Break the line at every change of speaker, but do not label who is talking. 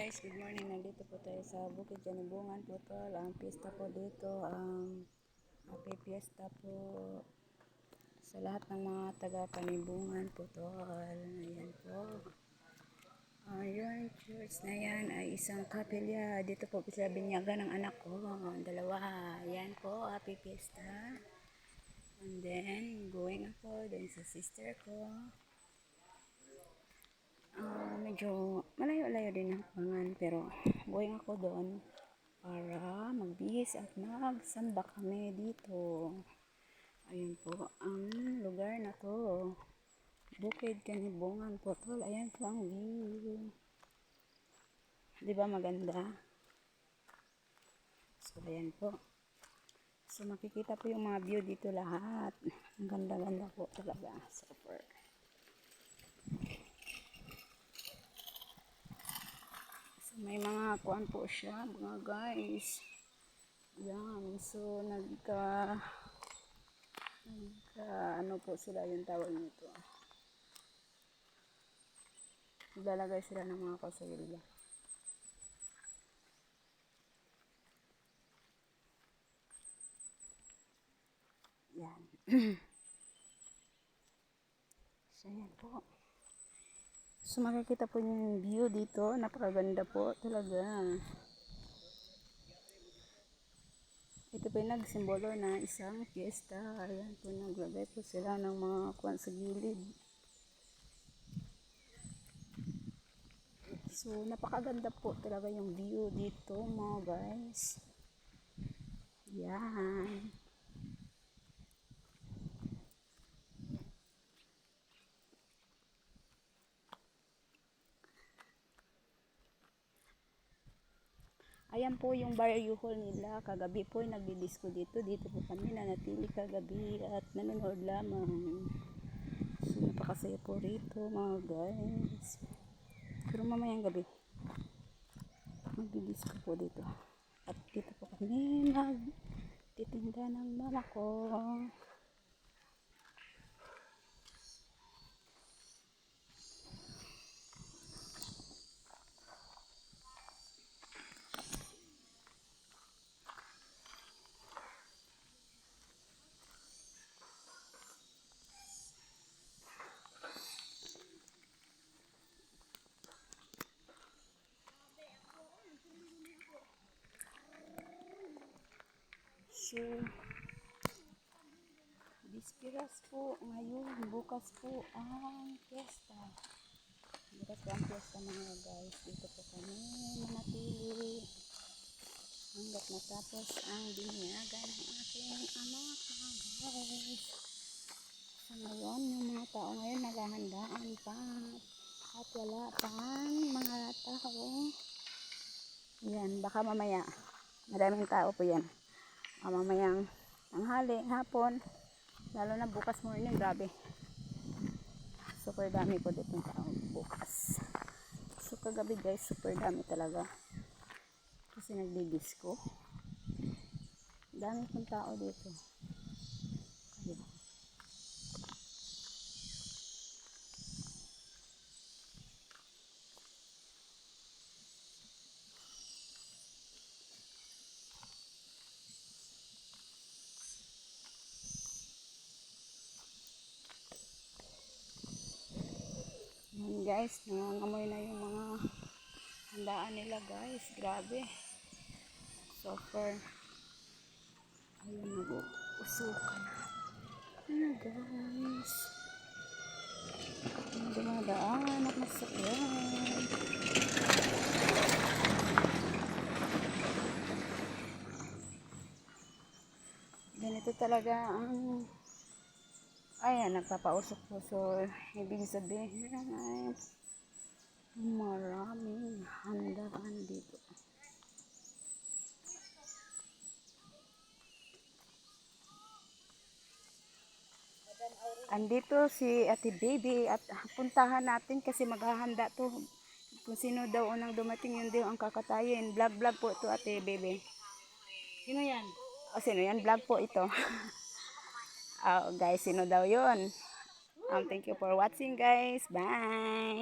Guys, good morning. Nandito po tayo sa Bukid Kanibungan po to. Ang pista po dito, happy fiesta po sa lahat ng mga taga Kanibungan po to. Ayan po. Yung church na yan ay isang kapilya. Dito po sila binyagan ng anak ko. Dalawa. Ayan po, happy fiesta. And then, going ako dun sa sister ko. Medyo malayo-layo din ang pangan, pero going ako doon para magbihis at magsamba kami dito. Ayun po ang lugar na to, Bukid Kanibungan po tol. Ayan po ang view, di ba maganda? So ayan po, so makikita po yung mga view dito lahat. Ang ganda-ganda po talaga, super. May mga kuan po siya, mga guys. Yan, so ano po sila, yung tawag nito. Naglalagay sila ng mga kasulila. Yan. So yan po. So makikita po yung view dito, napakaganda po talaga. Ito po yung nagsimbolo na isang fiesta. Ayan po, naglagay po sila ng mga kuwan sa gilid. So napakaganda po talaga yung view dito mga guys. Yan. Ayan po yung barrio hall nila. Kagabi po nagdi-disco dito. Dito po kami nanatili kagabi at nanonood lamang. So napakasaya po rito mga guys. Pero mamayang gabi magdi-disco po dito. At dito po kami nagtitinda ng mama ko. So, Bispiras po ngayon, bukas po ang fiesta. Bukas po ang fiesta mga guys. Dito po kami manatili hanggat matapos ang binyagan ng aking anak mga guys. So ngayon, yung mga tao ngayon naghahandaan pa at wala pang mga tao. Yan, baka mamaya maraming tao po yan. Mamayang tanghali, hapon, lalo na bukas morning, grabe. Super dami po dito ng tao bukas. So kagabi guys, super dami talaga. Kasi nagdi-disco. Dami pong tao dito. Diba? Yan guys, nangangamoy na yung mga handaan nila guys. Grabe. Super. Ayun, nag-usukan na. Ano guys? Ano dumadaan at masakyan. Ganito talaga ang ayan, nagpapausok po. So, ibig sabihin ay maraming handaan dito. Andito si Ate Baby at puntahan natin kasi maghahanda to. Kung sino daw unang dumating, yun daw ang kakatayin. Vlog po ito Ate Baby. Sino yan? O sino yan? Vlog po ito. Guys, sino daw yun? Thank you for watching guys. Bye!